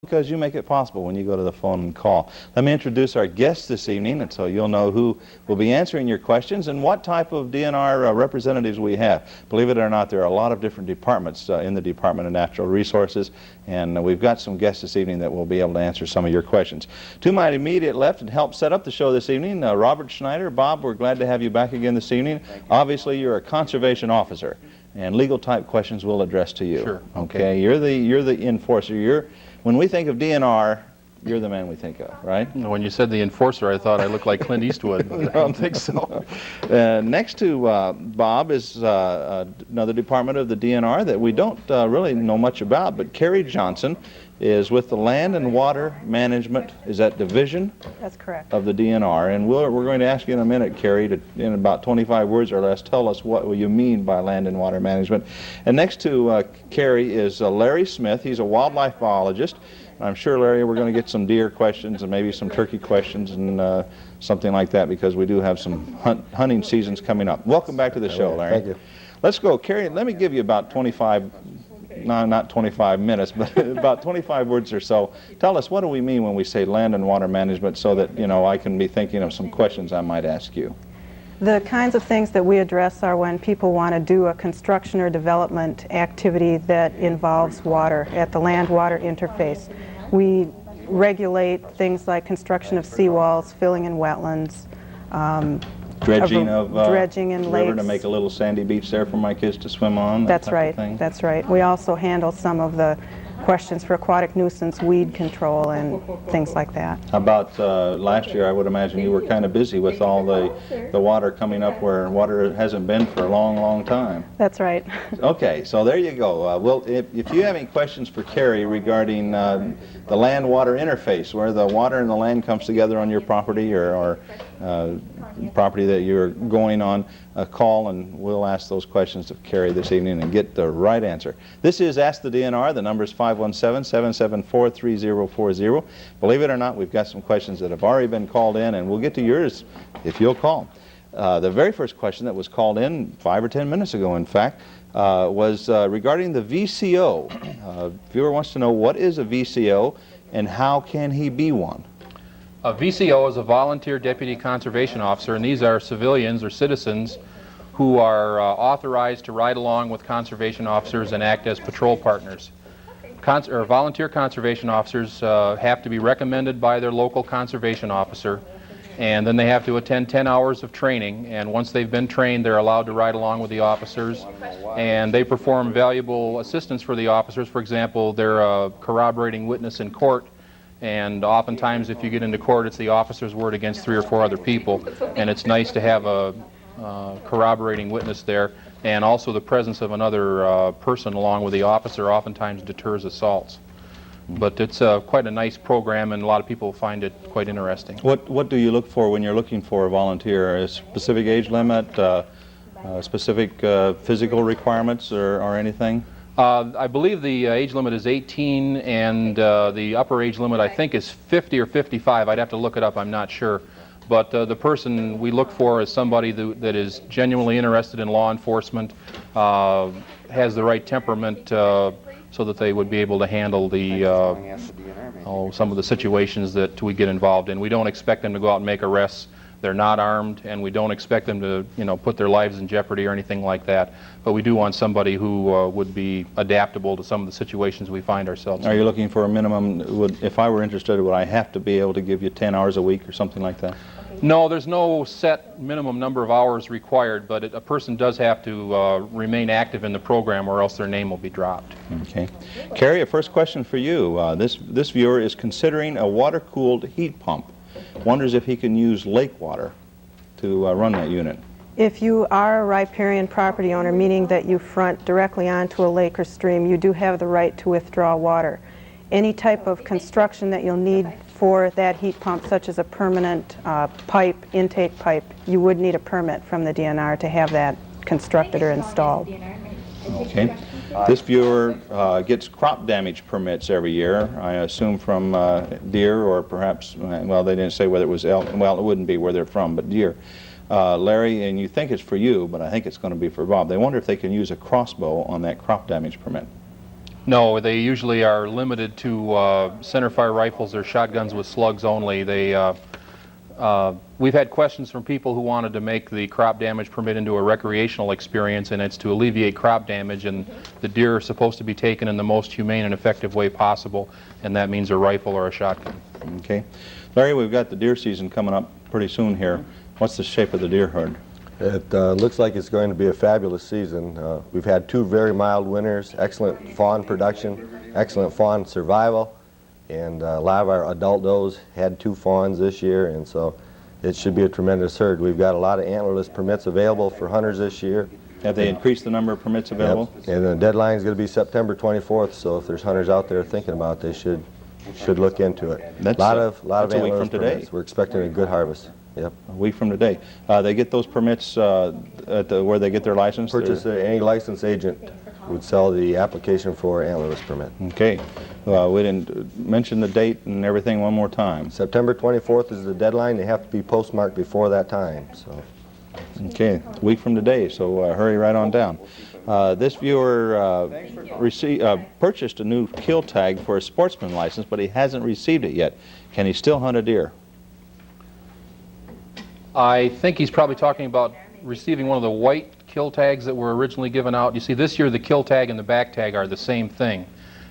because you make it possible when you go to the phone and call. Let me introduce our guests this evening, and so you'll know who will be answering your questions and what type of DNR representatives we have. Believe it or not, there are a lot of different departments in the Department of Natural Resources, and we've got some guests this evening that will be able to answer some of your questions. To my immediate left and help set up the show this evening, Robert Schneider. Bob, we're glad to have you back again this evening. Obviously, you're a conservation officer, and legal type questions we'll address to you. Sure. Okay. You're the enforcer. When we think of DNR, you're the man we think of, right? When you said the enforcer, I thought I looked like Clint Eastwood. I don't think so. Next to Bob is another department of the DNR that we don't really know much about, but Carrie Johnson is with the Land and Water Management, is that division? That's correct. Of the DNR. And we're going to ask you in a minute, Carrie, to, in about 25 words or less, tell us what you mean by land and water management. And next to Carrie is Larry Smith. He's a wildlife biologist. I'm sure, Larry, we're going to get some deer questions and maybe some turkey questions and something like that, because we do have some hunting seasons coming up. Welcome back to the show, Larry. Thank you. Let's go. Carrie, let me give you about 25, no, not 25 minutes, but about 25 words or so. Tell us, what do we mean when we say land and water management, so that, you know, I can be thinking of some questions I might ask you. The kinds of things that we address are when people want to do a construction or development activity that involves water at the land-water interface. We regulate things like construction of seawalls, filling in wetlands, Dredging of dredging in river lakes. to make a little sandy beach there for my kids to swim on. That's type right. of thing. That's right. We also handle some of the questions for aquatic nuisance, weed control, and things like that. How about last year? I would imagine you were kind of busy with all the water coming up where water hasn't been for a long, long time. That's right. Okay, so there you go. Well, if you have any questions for Carrie regarding the land-water interface, where the water and the land comes together on your property or property that you're going on, call and we'll ask those questions of Carrie this evening and get the right answer. This is Ask the DNR. The number is 517-774-3040. Believe it or not, we've got some questions that have already been called in, and we'll get to yours if you'll call. The very first question that was called in 5 or 10 minutes ago, in fact, was regarding the VCO. Viewer wants to know, what is a VCO and how can he be one? A VCO is a volunteer deputy conservation officer, and these are civilians or citizens who are authorized to ride along with conservation officers and act as patrol partners. Volunteer conservation officers have to be recommended by their local conservation officer, and then they have to attend 10 hours of training, and once they've been trained, they're allowed to ride along with the officers, and they perform valuable assistance for the officers. For example, they're a corroborating witness in court, and oftentimes if you get into court, it's the officer's word against 3 or 4 other people, and it's nice to have a corroborating witness there, and also the presence of another person along with the officer oftentimes deters assaults. But it's quite a nice program, and a lot of people find it quite interesting. What do you look for when you're looking for a volunteer? A specific age limit, specific physical requirements, or anything? I believe the age limit is 18, and the upper age limit I think is 50 or 55. I'd have to look it up, I'm not sure. But the person we look for is somebody that is genuinely interested in law enforcement, has the right temperament so that they would be able to handle the some of the situations that we get involved in. We don't expect them to go out and make arrests. They're not armed, and we don't expect them to, you know, put their lives in jeopardy or anything like that. But we do want somebody who would be adaptable to some of the situations we find ourselves in. Are you looking for a minimum? If I were interested, would I have to be able to give you 10 hours a week or something like that? No, there's no set minimum number of hours required, but a person does have to remain active in the program, or else their name will be dropped. Okay. Carrie, a first question for you. This viewer is considering a water-cooled heat pump. Wonders if he can use lake water to run that unit. If you are a riparian property owner, meaning that you front directly onto a lake or stream, you do have the right to withdraw water. Any type of construction that you'll need for that heat pump, such as a permanent intake pipe, you would need a permit from the DNR to have that constructed or installed. Okay. This viewer gets crop damage permits every year, I assume from deer, or perhaps, well, they didn't say whether it was elk. Well, it wouldn't be where they're from, but deer. Larry, and you think it's for you, but I think it's going to be for Bob. They wonder if they can use a crossbow on that crop damage permit. No, they usually are limited to centerfire rifles or shotguns with slugs only. We've had questions from people who wanted to make the crop damage permit into a recreational experience, and it's to alleviate crop damage, and the deer are supposed to be taken in the most humane and effective way possible, and that means a rifle or a shotgun. Okay. Larry, we've got the deer season coming up pretty soon here. What's the shape of the deer herd? It looks like it's going to be a fabulous season. We've had 2 very mild winters, excellent fawn production, excellent fawn survival, and a lot of our adult does had 2 fawns this year, and so it should be a tremendous herd. We've got a lot of antlerless permits available for hunters this year. Have they increased the number of permits available? Yep. And the deadline is going to be September 24th, so if there's hunters out there thinking about it, they should look into it. That's a lot of a week from antlerless today. permits. We're expecting a good harvest. Yep. A week from today. They get those permits where they get their license? Any licensed agent would sell the application for antlerless permit. Okay. We didn't mention the date and everything one more time. September 24th is the deadline. They have to be postmarked before that time. So. Okay, a week from today, so hurry right on down. This viewer purchased a new kill tag for a sportsman license, but he hasn't received it yet. Can he still hunt a deer? I think he's probably talking about receiving one of the white kill tags that were originally given out. You see, this year the kill tag and the back tag are the same thing.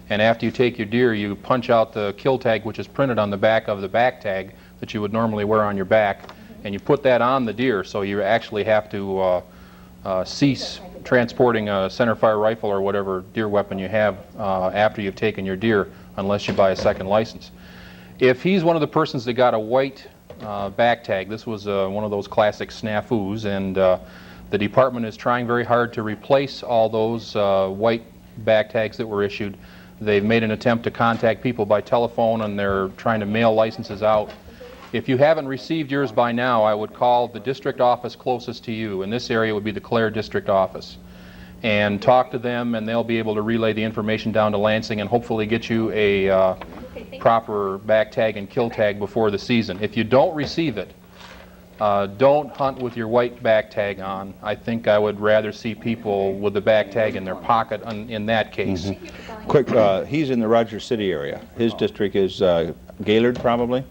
And after you take your deer, you punch out the kill tag, which is printed on the back of the back tag that you would normally wear on your back, and you put that on the deer, so you actually have to cease transporting a centerfire rifle or whatever deer weapon you have after you've taken your deer, unless you buy a second license. If he's one of the persons that got a white back tag, this was one of those classic snafus, and the department is trying very hard to replace all those white back tags that were issued. They've made an attempt to contact people by telephone, and they're trying to mail licenses out. If you haven't received yours by now, I would call the district office closest to you. In this area would be the Clare district office, and talk to them, and they'll be able to relay the information down to Lansing and hopefully get you a proper back tag and kill tag before the season. If you don't receive it, don't hunt with your white back tag on. I think I would rather see people with the back tag in their pocket in that case. Mm-hmm. Quick, he's in the Rogers City area. His district is Gaylord, probably?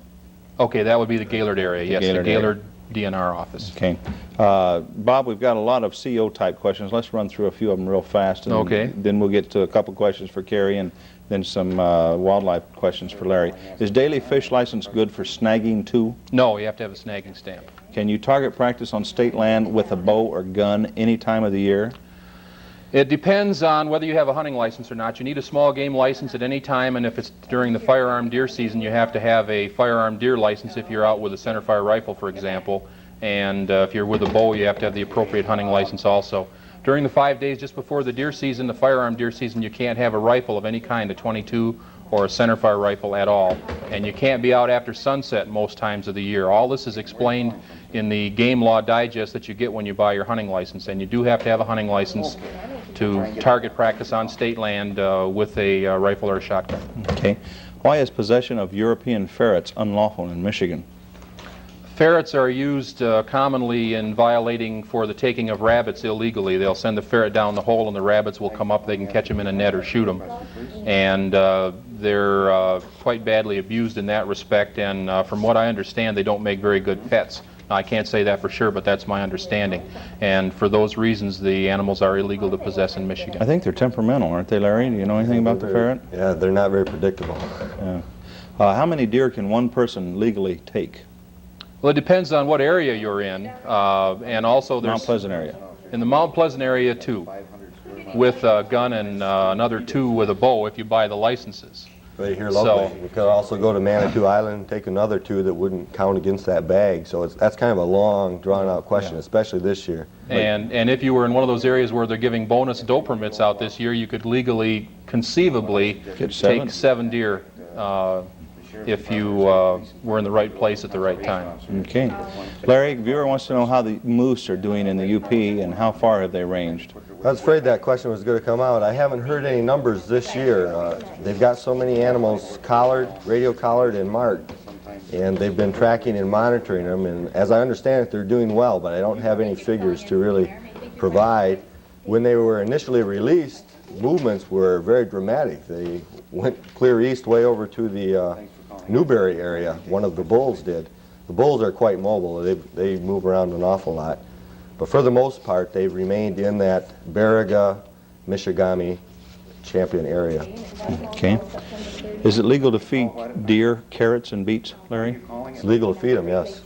Okay, that would be the Gaylord area, yes, the Gaylord DNR office. Okay. Bob, we've got a lot of CO type questions. Let's run through a few of them real fast, and okay. Then we'll get to a couple questions for Carrie and then some wildlife questions for Larry. Is daily fish license good for snagging too? No, you have to have a snagging stamp. Can you target practice on state land with a bow or gun any time of the year? It depends on whether you have a hunting license or not. You need a small game license at any time, and if it's during the firearm deer season, you have to have a firearm deer license if you're out with a centerfire rifle, for example. And if you're with a bow, you have to have the appropriate hunting license also. During the 5 days just before the deer season, the firearm deer season, you can't have a rifle of any kind, a .22 or a centerfire rifle at all. And you can't be out after sunset most times of the year. All this is explained in the Game Law Digest that you get when you buy your hunting license. And you do have to have a hunting license to target practice on state land with a rifle or a shotgun. Okay. Why is possession of European ferrets unlawful in Michigan? Ferrets are used commonly in violating for the taking of rabbits illegally. They'll send the ferret down the hole and the rabbits will come up. They can catch them in a net or shoot them. And they're quite badly abused in that respect, and from what I understand, they don't make very good pets. I can't say that for sure, but that's my understanding. And for those reasons, the animals are illegal to possess in Michigan. I think they're temperamental, aren't they, Larry? Do you know anything about the ferret? Yeah, they're not very predictable. Yeah. How many deer can one person legally take? Well, it depends on what area you're in, and also there's... Mount Pleasant area. In the Mount Pleasant area, 2, with a gun, and another 2 with a bow if you buy the licenses. Right here locally. We could also go to Manitou Island and take another 2 that wouldn't count against that bag. So that's kind of a long, drawn-out question, especially this year. And if you were in one of those areas where they're giving bonus doe permits out this year, you could legally, conceivably, take 7 deer if you were in the right place at the right time. Okay. Larry, viewer wants to know how the moose are doing in the UP and how far have they ranged? I was afraid that question was going to come out. I haven't heard any numbers this year. They've got so many animals collared, radio collared, and marked, and they've been tracking and monitoring them, and as I understand it, they're doing well, but I don't have any figures to really provide. When they were initially released, movements were very dramatic. They went clear east way over to the Newberry area. One of the bulls did. The bulls are quite mobile. They move around an awful lot. But for the most part, they've remained in that Baraga, Michigami, Champion area. Okay. Is it legal to feed deer carrots and beets, Larry? It's legal to feed them, yes.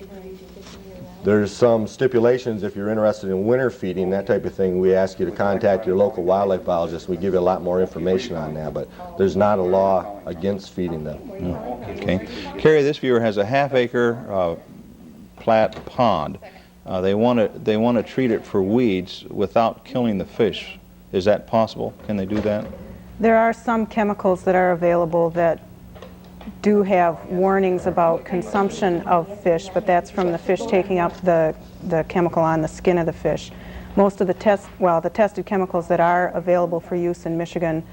There's some stipulations if you're interested in winter feeding, that type of thing. We ask you to contact your local wildlife biologist. We give you a lot more information on that, but there's not a law against feeding them. Okay. Carrie, this viewer has a half-acre plat pond. They want to treat it for weeds without killing the fish. Is that possible? Can they do that? There are some chemicals that are available that do have warnings about consumption of fish, but that's from the fish taking up the chemical on the skin of the fish. Most of the tested chemicals that are available for use in Michigan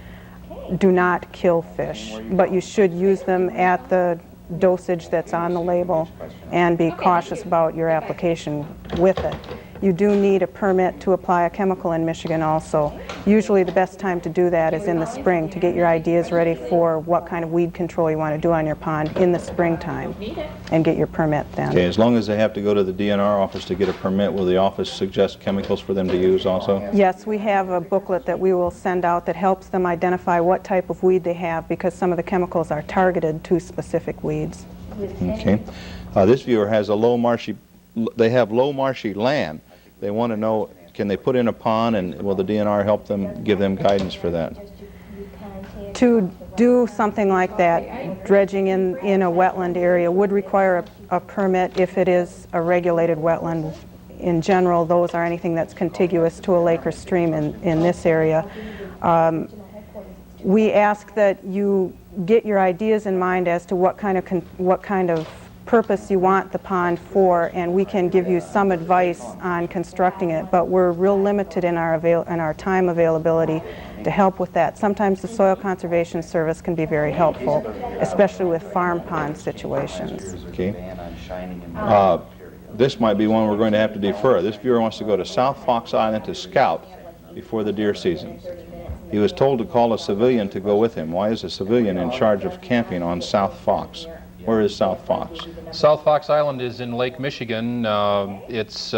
do not kill fish, but you should use them at the dosage that's on the label and be cautious about your application with it. You do need a permit to apply a chemical in Michigan also. Usually the best time to do that is in the spring to get your ideas ready for what kind of weed control you want to do on your pond in the springtime and get your permit then. Okay, as long as they have to go to the DNR office to get a permit, will the office suggest chemicals for them to use also? Yes, we have a booklet that we will send out that helps them identify what type of weed they have because some of the chemicals are targeted to specific weeds. Okay. This viewer has a low marshy land. They want to know, can they put in a pond, and will the DNR help them, give them guidance for that? To do something like that, dredging in a wetland area would require a permit if it is a regulated wetland. In general, those are anything that's contiguous to a lake or stream in this area. We ask that you get your ideas in mind as to what kind of purpose you want the pond for, and we can give you some advice on constructing it, but we're real limited in our time availability to help with that. Sometimes the Soil Conservation Service can be very helpful, especially with farm pond situations. Okay. This might be one we're going to have to defer. This viewer wants to go to South Fox Island to scout before the deer season. He was told to call a civilian to go with him. Why is a civilian in charge of camping on South Fox? Where is South Fox? South Fox Island is in Lake Michigan. It's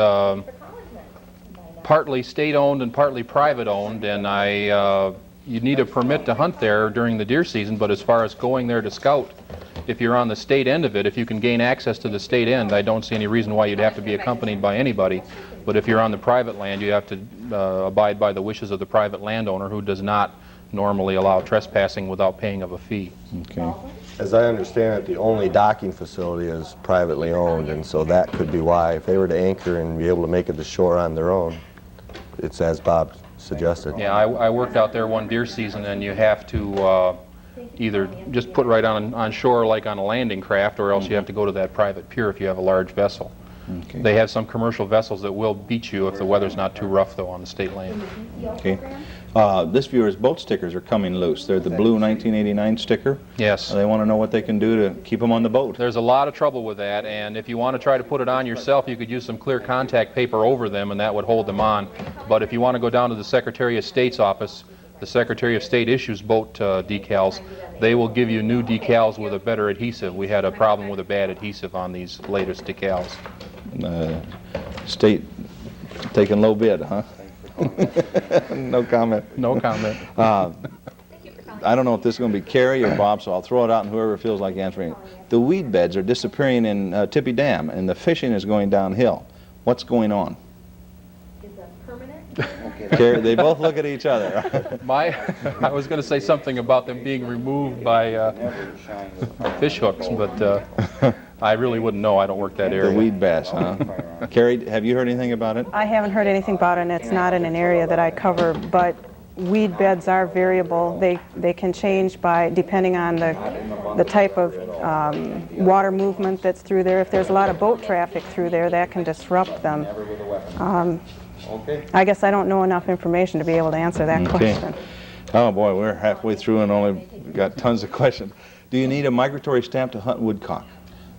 partly state-owned and partly private-owned, and you need a permit to hunt there during the deer season, but as far as going there to scout, if you're on the state end of it, if you can gain access to the state end, I don't see any reason why you'd have to be accompanied by anybody. But if you're on the private land, you have to abide by the wishes of the private landowner, who does not normally allow trespassing without paying of a fee. Okay. As I understand it, the only docking facility is privately owned, and so that could be why. If they were to anchor and be able to make it to shore on their own, it's as Bob suggested. Yeah, I worked out there one deer season, and you have to either just put right on shore like on a landing craft, or else you have to go to that private pier if you have a large vessel. Okay. They have some commercial vessels that will beat you if the weather's not too rough, though, on the state land. Okay. This viewer's boat stickers are coming loose. They're the blue 1989 sticker. Yes. They want to know what they can do to keep them on the boat. There's a lot of trouble with that, and if you want to try to put it on yourself, you could use some clear contact paper over them, and that would hold them on. But if you want to go down to the Secretary of State's office, the Secretary of State issues boat decals. They will give you new decals with a better adhesive. We had a problem with a bad adhesive on these latest decals. State taking low bid, huh? No comment. No comment. I don't know if this is going to be Carrie or Bob, so I'll throw it out and whoever feels like answering it. The weed beds are disappearing in Tippy Dam, and the fishing is going downhill. What's going on? Is that permanent? Carrie, they both look at each other. I was going to say something about them being removed by fish hooks, but I really wouldn't know. I don't work that The area. weed bass, huh? Carrie, have you heard anything about it? I haven't heard anything about it, and it's not in an area that I cover, but weed beds are variable. They can change depending on the type of water movement that's through there. If there's a lot of boat traffic through there, that can disrupt them. I guess I don't know enough information to be able to answer that question. Oh boy, we're halfway through and only got tons of questions. Do you need a migratory stamp to hunt woodcock?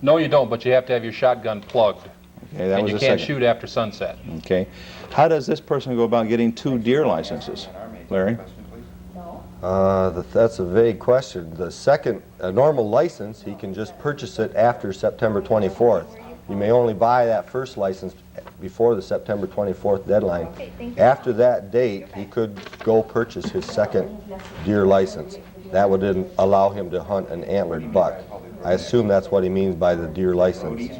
No, you don't, but you have to have your shotgun plugged. Okay, that And was you the can't second. shoot after sunset. Okay. How does this person go about getting 2 deer licenses, Larry? That's a vague question. The second, a normal license, he can just purchase it after September 24th. You may only buy that first license before the September 24th deadline. After that date, he could go purchase his second deer license. That would then allow him to hunt an antlered buck. I assume that's what he means by the deer license.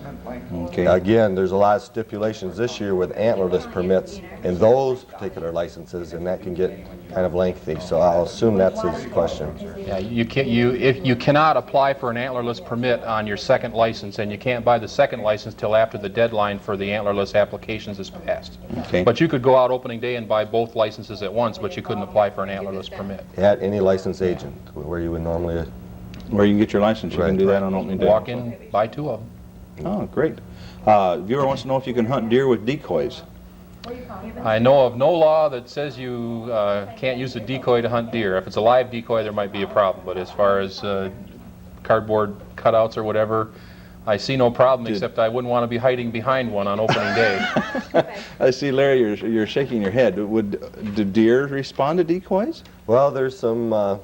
Okay. Again, there's a lot of stipulations this year with antlerless permits in those particular licenses, and that can get kind of lengthy. So I'll assume that's his question. Yeah, you cannot apply for an antlerless permit on your second license, and you can't buy the second license till after the deadline for the antlerless applications is passed. Okay. But you could go out opening day and buy both licenses at once, but you couldn't apply for an antlerless permit. At any licensed agent, where you would normally... Where you can get your license, you can Right. do that on opening day. Walk in, buy two of them. Oh, great. Viewer wants to know if you can hunt deer with decoys. I know of no law that says you can't use a decoy to hunt deer. If it's a live decoy, there might be a problem, but as far as cardboard cutouts or whatever, I see no problem, except I wouldn't want to be hiding behind one on opening day. I see, Larry, you're shaking your head. Do deer respond to decoys? Well, there's some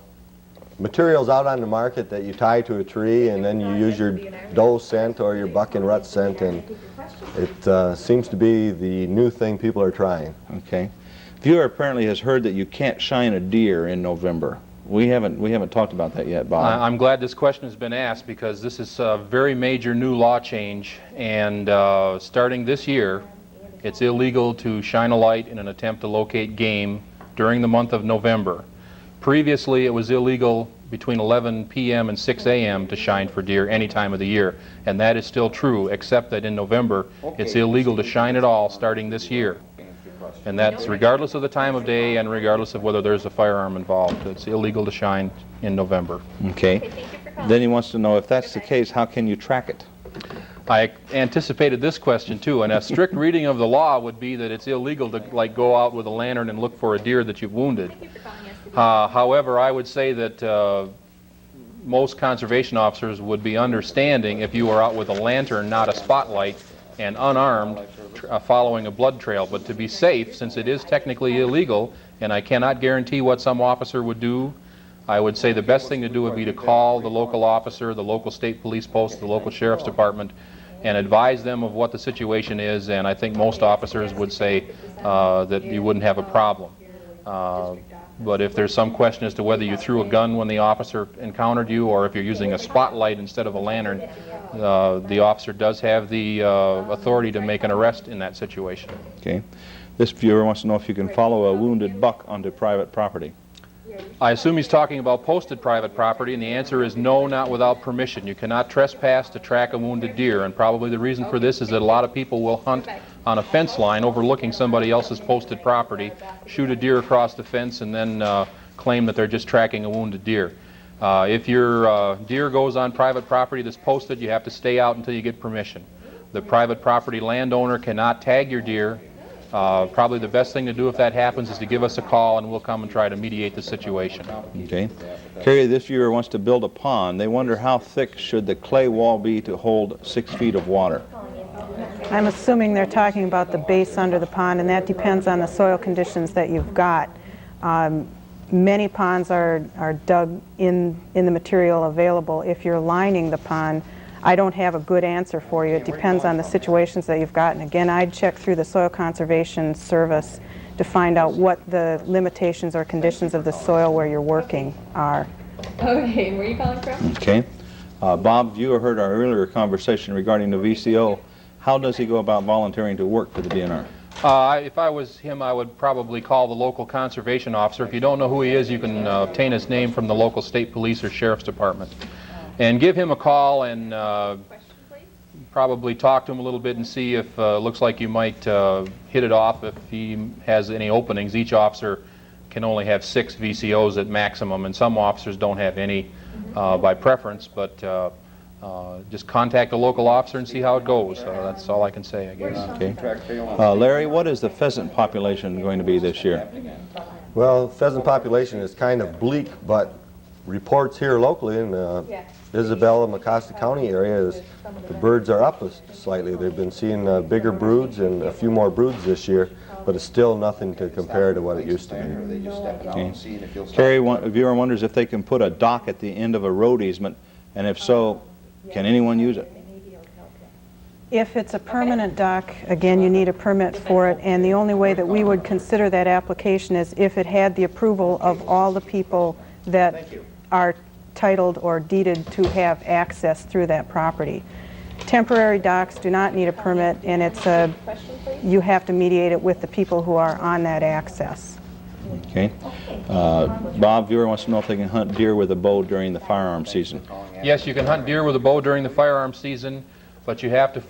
materials out on the market that you tie to a tree, and then you use your doe scent or your buck and rut scent, and it seems to be the new thing people are trying. Okay. Viewer apparently has heard that you can't shine a deer in November. We haven't talked about that yet, Bob. I'm glad this question has been asked, because this is a very major new law change, and starting this year, it's illegal to shine a light in an attempt to locate game during the month of November. Previously, it was illegal between 11 p.m. and 6 a.m. to shine for deer any time of the year, and that is still true, except that in November, it's illegal to shine at all starting this year. And that's regardless of the time of day and regardless of whether there's a firearm involved. It's illegal to shine in November. Okay. Then he wants to know, if that's the case, how can you track it? I anticipated this question too, and a strict reading of the law would be that it's illegal to go out with a lantern and look for a deer that you've wounded. However, I would say that most conservation officers would be understanding if you were out with a lantern, not a spotlight, and unarmed, following a blood trail. But to be safe, since it is technically illegal, and I cannot guarantee what some officer would do, I would say the best thing to do would be to call the local officer, the local state police post, the local sheriff's department, and advise them of what the situation is, and I think most officers would say that you wouldn't have a problem. But if there's some question as to whether you threw a gun when the officer encountered you, or if you're using a spotlight instead of a lantern, the officer does have the authority to make an arrest in that situation. Okay. This viewer wants to know if you can follow a wounded buck onto private property. I assume he's talking about posted private property, and the answer is no, not without permission. You cannot trespass to track a wounded deer, and probably the reason for this is that a lot of people will hunt on a fence line overlooking somebody else's posted property, shoot a deer across the fence, and then claim that they're just tracking a wounded deer. If your deer goes on private property that's posted, you have to stay out until you get permission. The private property landowner cannot tag your deer. Probably the best thing to do if that happens is to give us a call, and we'll come and try to mediate the situation. Okay. Carrie, this viewer wants to build a pond. They wonder how thick should the clay wall be to hold 6 feet of water. I'm assuming they're talking about the base under the pond, and that depends on the soil conditions that you've got. Many ponds are dug in the material available. If you're lining the pond, I don't have a good answer for you. It depends on the situations that you've got. And again, I'd check through the Soil Conservation Service to find out what the limitations or conditions of the soil where you're working are. Okay, where are you calling from? Okay. Bob, viewer heard our earlier conversation regarding the VCO. How does he go about volunteering to work for the DNR? If I was him, I would probably call the local conservation officer. If you don't know who he is, you can obtain his name from the local state police or sheriff's department. And give him a call and probably talk to him a little bit and see if it looks like you might hit it off if he has any openings. Each officer can only have 6 VCOs at maximum, and some officers don't have any by preference, but just contact a local officer and see how it goes. That's all I can say, I guess. Okay. Larry, what is the pheasant population going to be this year? Well, pheasant population is kind of bleak, but reports here locally in Isabella, Mecosta County area is the birds are up slightly. They've been seeing bigger broods and a few more broods this year, but it's still nothing to compare to what it used to be. Okay. Carrie, a viewer wonders if they can put a dock at the end of a road easement, and if so, can anyone use it? If it's a permanent dock, again, you need a permit for it, and the only way that we would consider that application is if it had the approval of all the people that are titled or deeded to have access through that property. Temporary docks do not need a permit, and you have to mediate it with the people who are on that access. Okay. Bob, viewer wants to know if they can hunt deer with a bow during the firearm season. Yes, you can hunt deer with a bow during the firearm season, but you have to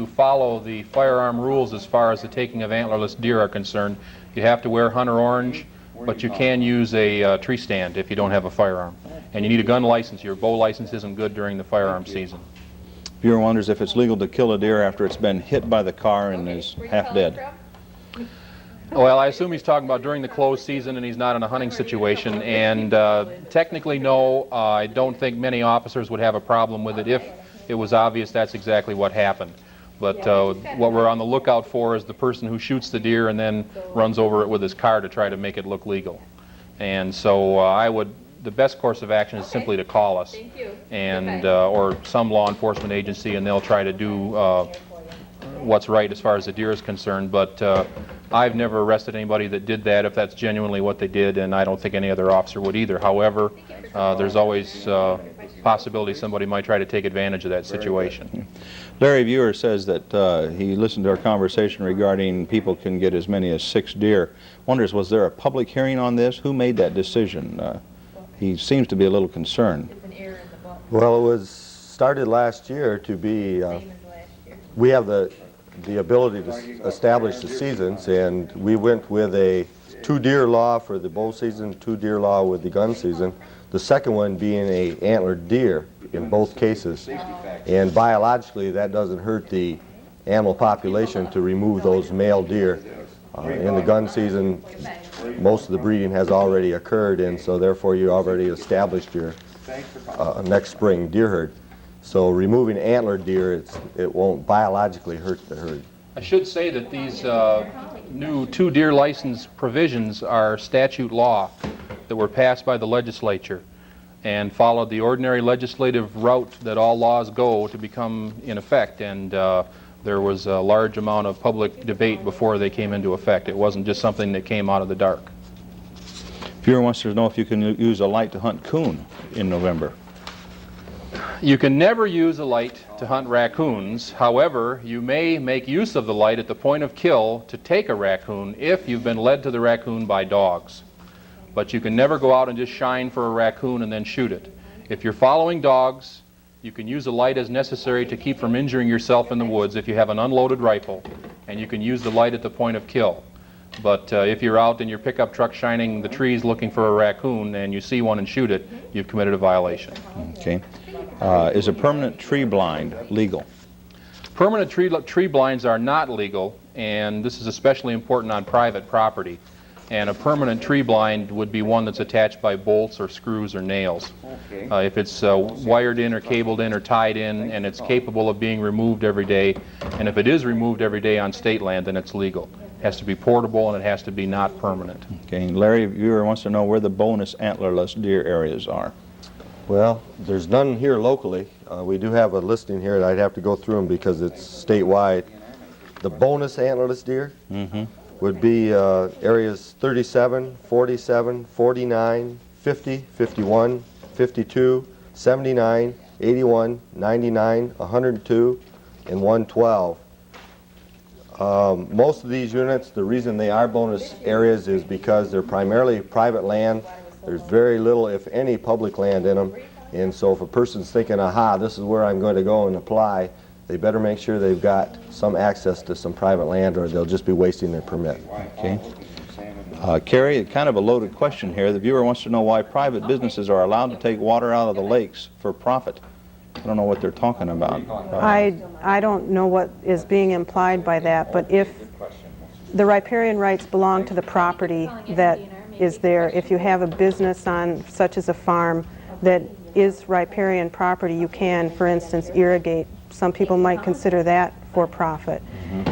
follow the firearm rules as far as the taking of antlerless deer are concerned. You have to wear hunter orange, but you can use a tree stand if you don't have a firearm. And you need a gun license. Your bow license isn't good during the firearm season. Viewer wonders if it's legal to kill a deer after it's been hit by the car and is half dead. Well, I assume he's talking about during the closed season and he's not in a hunting situation. And technically, no, I don't think many officers would have a problem with it if it was obvious that's exactly what happened. But what we're on the lookout for is the person who shoots the deer and then runs over it with his car to try to make it look legal. And so the best course of action is simply to call us and or some law enforcement agency, and they'll try to do what's right as far as the deer is concerned. But I've never arrested anybody that did that if that's genuinely what they did, and I don't think any other officer would either. However, there's always possibility somebody might try to take advantage of that situation. Larry Viewer says that he listened to our conversation regarding people can get as many as 6 deer. Wonders, was there a public hearing on this? Who made that decision? He seems to be a little concerned. Well, it was started last year to be, we have the ability to establish the seasons, and we went with a 2 deer law for the bow season, 2 deer law with the gun season, the second one being a antlered deer in both cases. And biologically, that doesn't hurt the animal population to remove those male deer. In the gun season, most of the breeding has already occurred, and so therefore you already established your next spring deer herd. So removing antlered deer, it won't biologically hurt the herd. I should say that these new 2 deer license provisions are statute law that were passed by the legislature and followed the ordinary legislative route that all laws go to become in effect. And there was a large amount of public debate before they came into effect. It wasn't just something that came out of the dark. Viewer wants to know if you can use a light to hunt coon in November. You can never use a light to hunt raccoons. However, you may make use of the light at the point of kill to take a raccoon if you've been led to the raccoon by dogs. But you can never go out and just shine for a raccoon and then shoot it. If you're following dogs, you can use a light as necessary to keep from injuring yourself in the woods if you have an unloaded rifle, and you can use the light at the point of kill. But if you're out in your pickup truck shining the trees looking for a raccoon and you see one and shoot it, you've committed a violation. Okay. Is a permanent tree blind legal? Permanent tree blinds are not legal, and this is especially important on private property. And a permanent tree blind would be one that's attached by bolts or screws or nails. If it's wired in or cabled in or tied in and it's capable of being removed every day, and if it is removed every day on state land, then it's legal. It has to be portable and it has to be not permanent. Okay. Larry Viewer wants to know where the bonus antlerless deer areas are. Well, there's none here locally. We do have a listing here, and I'd have to go through them because it's statewide. The bonus antlerless deer would be areas 37, 47, 49, 50, 51, 52, 79, 81, 99, 102, and 112. Most of these units, the reason they are bonus areas is because they're primarily private land. There's very little, if any, public land in them. And so if a person's thinking, aha, this is where I'm going to go and apply, they better make sure they've got some access to some private land or they'll just be wasting their permit. Okay. Carrie, kind of a loaded question here. The viewer wants to know why private businesses are allowed to take water out of the lakes for profit. I don't know what they're talking about. I don't know what is being implied by that, but if the riparian rights belong to the property that is there. If you have a business on, such as a farm, that is riparian property, you can, for instance, irrigate. Some people might consider that for profit.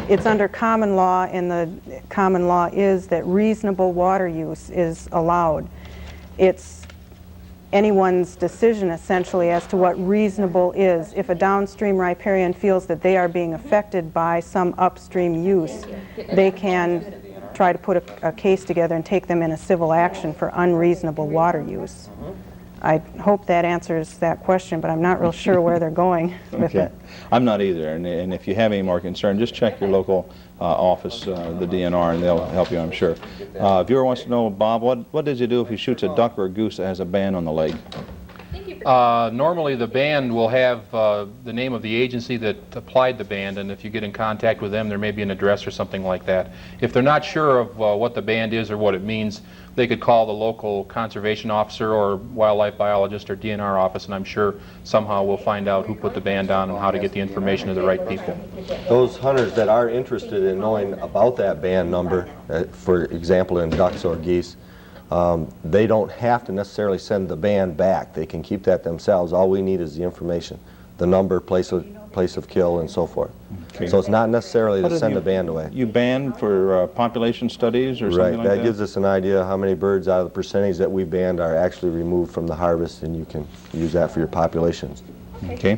It's under common law, and the common law is that reasonable water use is allowed. It's anyone's decision, essentially, as to what reasonable is. If a downstream riparian feels that they are being affected by some upstream use, they can try to put a case together and take them in a civil action for unreasonable water use. I hope that answers that question, but I'm not real sure where they're going with it. I'm not either, and if you have any more concern, just check your local office, the DNR, and they'll help you, I'm sure. Viewer wants to know, Bob, what does he do if he shoots a duck or a goose that has a band on the leg? Normally the band will have the name of the agency that applied the band, and if you get in contact with them, there may be an address or something like that. If they're not sure of what the band is or what it means, they could call the local conservation officer or wildlife biologist or DNR office, and I'm sure somehow we'll find out who put the band on and how to get the information to the right people. Those hunters that are interested in knowing about that band number, for example in ducks or geese, they don't have to necessarily send the band back. They can keep that themselves. All we need is the information, the number, place of kill, and so forth. Okay. So it's not necessarily to send the band away. You ban for population studies or something like that? That gives us an idea how many birds out of the percentage that we banned are actually removed from the harvest, and you can use that for your populations. Okay.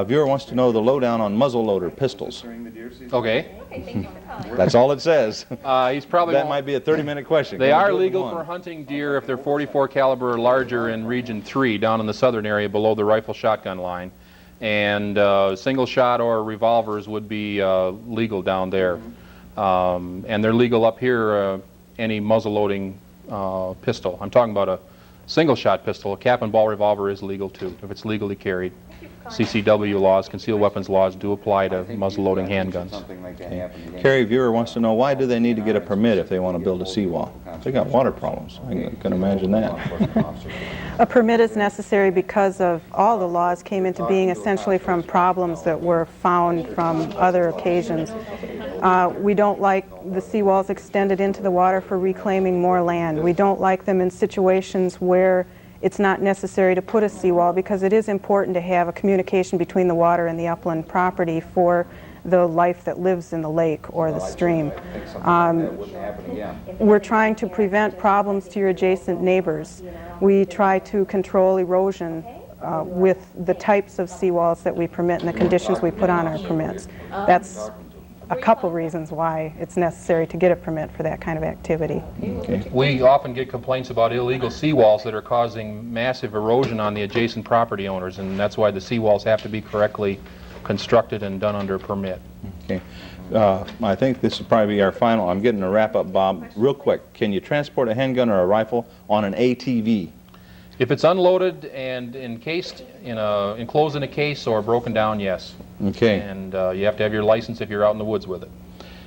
Viewer wants to know the lowdown on muzzleloader pistols. Okay. That's all it says. He's probably That might be a 30-minute question. They Can we are do it in legal one? for hunting deer if they're 44 caliber or larger in Region 3 down in the southern area below the rifle shotgun line. And single shot or revolvers would be legal down there. And they're legal up here, any muzzle-loading pistol. I'm talking about a single shot pistol. A cap and ball revolver is legal too, if it's legally carried. CCW laws, concealed weapons laws, do apply to muzzle-loading handguns. Carrie, viewer wants to know, why do they need to get a permit if they want to build a seawall? They got water problems. I can imagine that. A permit is necessary because of all the laws came into being essentially from problems that were found from other occasions. We don't like the seawalls extended into the water for reclaiming more land. We don't like them in situations where it's not necessary to put a seawall, because it is important to have a communication between the water and the upland property for the life that lives in the lake or the stream. We're trying to prevent problems to your adjacent neighbors. We try to control erosion with the types of seawalls that we permit and the conditions we put on our permits. That's a couple reasons why it's necessary to get a permit for that kind of activity. Okay. We often get complaints about illegal seawalls that are causing massive erosion on the adjacent property owners, and that's why the seawalls have to be correctly constructed and done under a permit. Okay. I think this will probably be our final. I'm getting a wrap up, Bob. Real quick, can you transport a handgun or a rifle on an ATV? If it's unloaded and encased enclosed in a case or broken down, yes. Okay. And you have to have your license if you're out in the woods with it.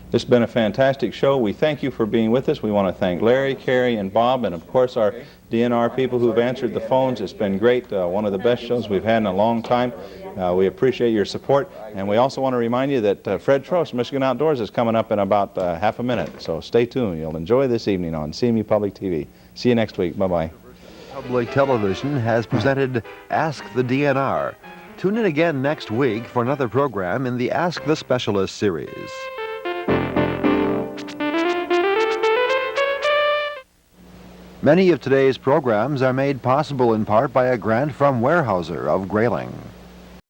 This has been a fantastic show. We thank you for being with us. We want to thank Larry, Carrie, and Bob, and of course our DNR people who've answered the phones. It's been great. One of the best shows we've had in a long time. We appreciate your support. And we also want to remind you that Fred Trost, Michigan Outdoors, is coming up in about half a minute. So stay tuned. You'll enjoy this evening on CMU Public TV. See you next week. Bye-bye. Public Television has presented Ask the DNR. Tune in again next week for another program in the Ask the Specialist series. Many of today's programs are made possible in part by a grant from Weyerhaeuser of Grayling.